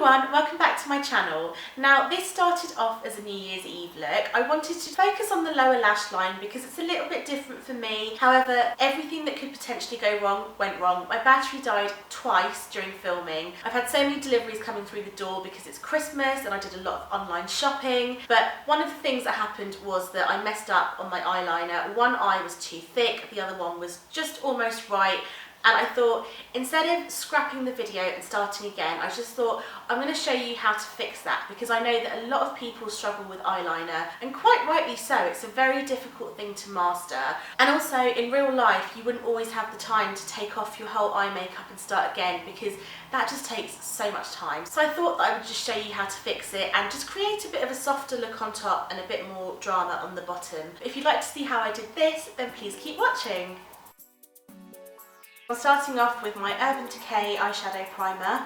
everyone, welcome back to my channel. Now this started off as a New Year's Eve look. I wanted to focus on the lower lash line because it's a little bit different for me. However, everything that could potentially go wrong went wrong. My battery died twice during filming. I've had so many deliveries coming through the door because it's Christmas and I did a lot of online shopping. But one of the things that happened was that I messed up on my eyeliner. One eye was too thick, the other one was just almost right. And I thought, instead of scrapping the video and starting again, I just thought I'm going to show you how to fix that, because I know that a lot of people struggle with eyeliner, and quite rightly so. It's a very difficult thing to master, and also in real life you wouldn't always have the time to take off your whole eye makeup and start again, because that just takes so much time. So I thought that I would just show you how to fix it and just create a bit of a softer look on top and a bit more drama on the bottom. If you'd like to see how I did this, then please keep watching. I'm starting off with my Urban Decay eyeshadow primer.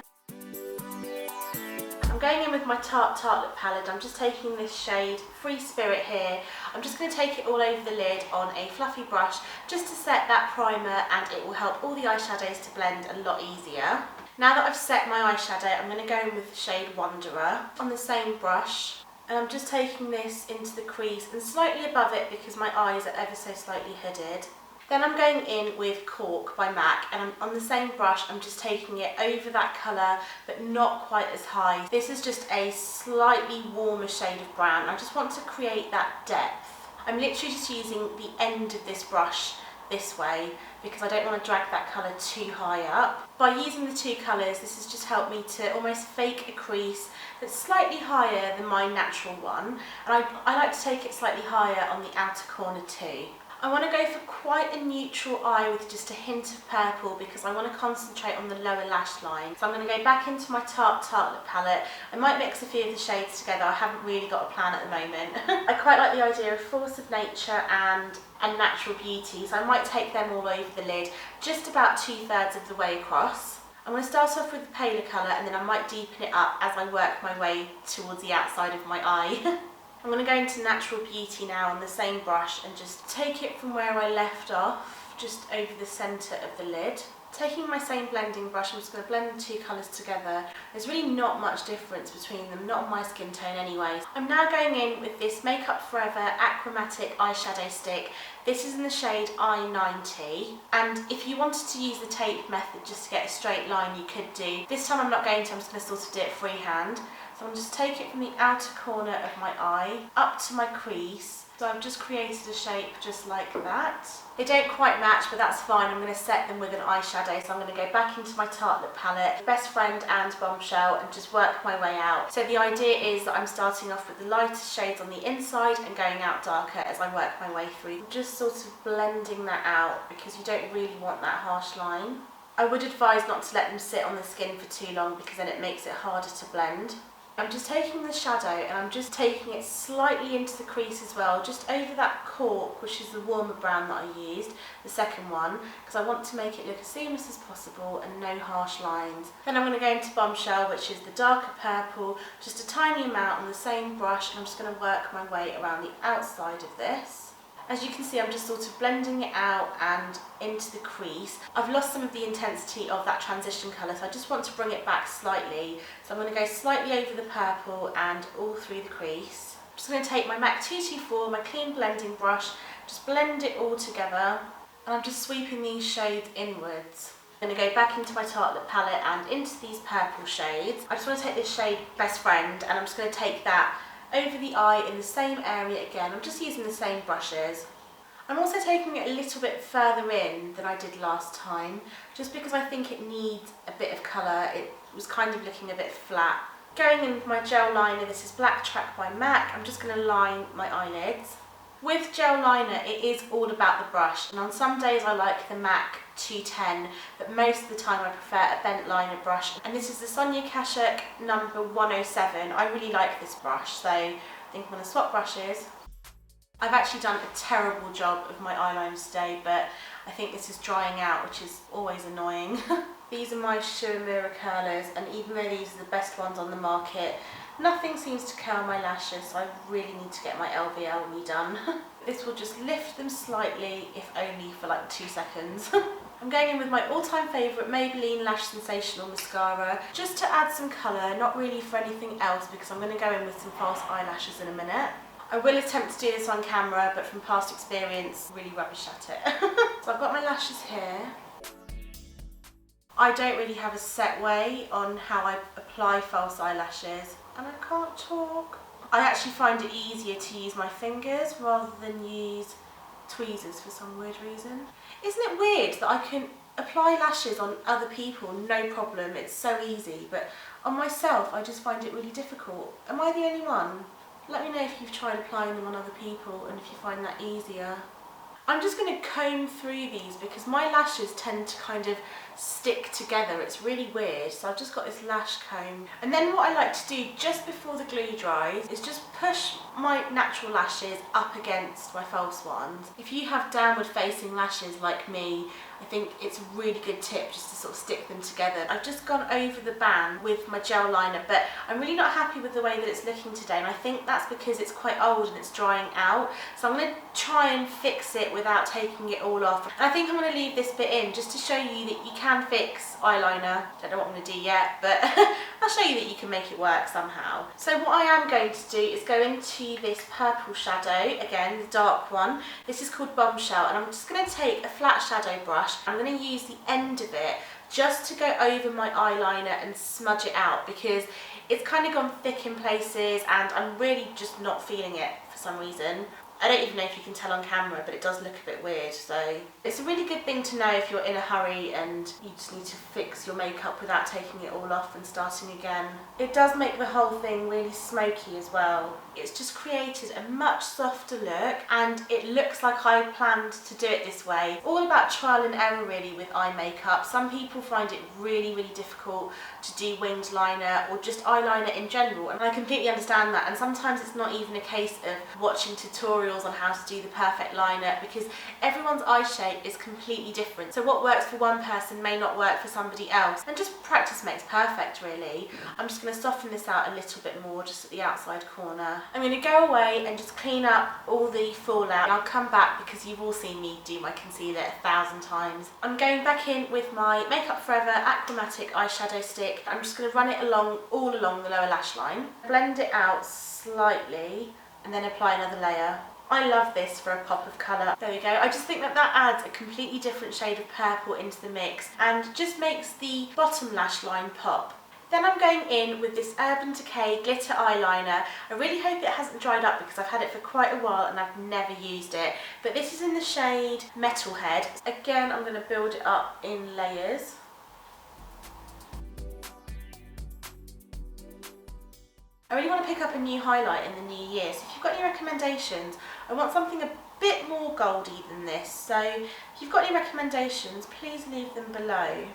I'm going in with my Tarte Tartelette palette. I'm just taking this shade Free Spirit here. I'm just going to take it all over the lid on a fluffy brush just to set that primer, and it will help all the eyeshadows to blend a lot easier. Now that I've set my eyeshadow, I'm going to go in with the shade Wanderer on the same brush. And I'm just taking this into the crease and slightly above it because my eyes are ever so slightly hooded. Then I'm going in with Cork by MAC, and on the same brush I'm just taking it over that colour but not quite as high. This is just a slightly warmer shade of brown. I just want to create that depth. I'm literally just using the end of this brush this way because I don't want to drag that colour too high up. By using the two colours, this has just helped me to almost fake a crease that's slightly higher than my natural one, and I like to take it slightly higher on the outer corner too. I want to go for quite a neutral eye with just a hint of purple because I want to concentrate on the lower lash line. So I'm going to go back into my Tarte Tartelette palette. I might mix a few of the shades together. I haven't really got a plan at the moment. I quite like the idea of Force of Nature and Natural Beauty, so I might take them all over the lid, just about 2/3 of the way across. I'm going to start off with the paler colour and then I might deepen it up as I work my way towards the outside of my eye. I'm going to go into Natural Beauty now on the same brush and just take it from where I left off, just over the centre of the lid. Taking my same blending brush, I'm just going to blend the two colours together. There's really not much difference between them, not on my skin tone anyway. I'm now going in with this Make Up For Ever Achromatic eyeshadow stick. This is in the shade I-90, and if you wanted to use the tape method just to get a straight line, you could do. This time I'm not going to, I'm just going to sort of do it freehand. So I'm going to just take it from the outer corner of my eye up to my crease. So I've just created a shape just like that. They don't quite match, but that's fine. I'm going to set them with an eyeshadow. So I'm going to go back into my Tartelette palette, Best Friend and Bombshell, and just work my way out. So the idea is that I'm starting off with the lightest shades on the inside and going out darker as I work my way through. Just sort of blending that out because you don't really want that harsh line. I would advise not to let them sit on the skin for too long because then it makes it harder to blend. I'm just taking the shadow and I'm just taking it slightly into the crease as well, just over that Cork, which is the warmer brown that I used, the second one, because I want to make it look as seamless as possible and no harsh lines. Then I'm going to go into Bombshell, which is the darker purple, just a tiny amount on the same brush, and I'm just going to work my way around the outside of this. As you can see, I'm just sort of blending it out and into the crease. I've lost some of the intensity of that transition colour, so I just want to bring it back slightly. So I'm going to go slightly over the purple and all through the crease. I'm just going to take my MAC 224, my clean blending brush, just blend it all together, and I'm just sweeping these shades inwards. I'm going to go back into my Tartelette palette and into these purple shades. I just want to take this shade Best Friend, and I'm just going to take that over the eye in the same area again. I'm just using the same brushes. I'm also taking it a little bit further in than I did last time, just because I think it needs a bit of colour. It was kind of looking a bit flat. Going in with my gel liner, this is Blacktrack by MAC. I'm just going to line my eyelids. With gel liner, it is all about the brush, and on some days I like the MAC 210, but most of the time I prefer a bent liner brush. And this is the Sonia Kashuk number 107. I really like this brush, so I think I'm going to swap brushes. I've actually done a terrible job of my eyeliners today, but I think this is drying out, which is always annoying. These are my Shimamura curlers, and even though these are the best ones on the market, nothing seems to curl my lashes, so I really need to get my LVL redone. This will just lift them slightly, if only for like 2 seconds. I'm going in with my all-time favourite Maybelline Lash Sensational mascara, just to add some colour, not really for anything else because I'm going to go in with some false eyelashes in a minute. I will attempt to do this on camera, but from past experience, really rubbish at it. So I've got my lashes here. I don't really have a set way on how I apply false eyelashes, and I can't talk. I actually find it easier to use my fingers rather than use tweezers for some weird reason. Isn't it weird that I can apply lashes on other people, no problem, it's so easy, but on myself I just find it really difficult. Am I the only one? Let me know if you've tried applying them on other people and if you find that easier. I'm just going to comb through these because my lashes tend to kind of stick together. It's really weird. So I've just got this lash comb. And then what I like to do just before the glue dries is just push my natural lashes up against my false ones. If you have downward facing lashes like me, I think it's a really good tip just to sort of stick them together. I've just gone over the band with my gel liner, but I'm really not happy with the way that it's looking today, and I think that's because it's quite old and it's drying out. So I'm going to try and fix it without taking it all off. And I think I'm going to leave this bit in just to show you that you can fix eyeliner. Don't know what I'm going to do yet, but I'll show you that you can make it work somehow. So what I am going to do is go into this purple shadow, again the dark one. This is called Bombshell, and I'm just going to take a flat shadow brush. I'm going to use the end of it just to go over my eyeliner and smudge it out because it's kind of gone thick in places and I'm really just not feeling it for some reason. I don't even know if you can tell on camera, but it does look a bit weird, so it's a really good thing to know if you're in a hurry and you just need to fix your makeup without taking it all off and starting again. It does make the whole thing really smoky as well. It's just created a much softer look and it looks like I planned to do it this way. All about trial and error really with eye makeup. Some people find it really, really difficult to do winged liner or just eyeliner in general, and I completely understand that, and sometimes it's not even a case of watching tutorials on how to do the perfect liner because everyone's eye shape is completely different. So what works for one person may not work for somebody else, and just practice makes perfect really. I'm just going to soften this out a little bit more just at the outside corner. I'm going to go away and just clean up all the fallout. I'll come back because you've all seen me do my concealer 1,000 times. I'm going back in with my Makeup Forever Achromatic eyeshadow stick. I'm just going to run it all along the lower lash line, blend it out slightly and then apply another layer. I love this for a pop of colour. There we go. I just think that that adds a completely different shade of purple into the mix and just makes the bottom lash line pop. Then I'm going in with this Urban Decay glitter eyeliner. I really hope it hasn't dried up because I've had it for quite a while and I've never used it. But this is in the shade Metalhead. Again, I'm going to build it up in layers. I really want to pick up a new highlight in the new year, so if you've got any recommendations, I want something a bit more goldy than this, so if you've got any recommendations, please leave them below.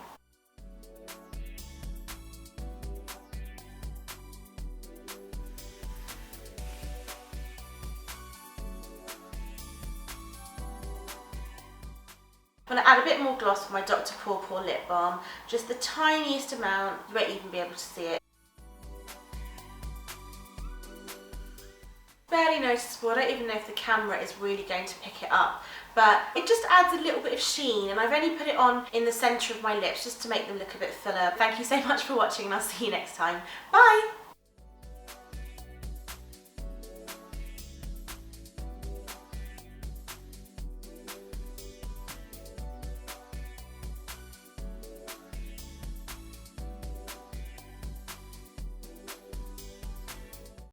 I'm going to add a bit more gloss for my Dr. Paw lip balm, just the tiniest amount, you won't even be able to see it. Barely noticeable. I don't even know if the camera is really going to pick it up, but it just adds a little bit of sheen, and I've only put it on in the centre of my lips just to make them look a bit fuller. Thank you so much for watching and I'll see you next time. Bye!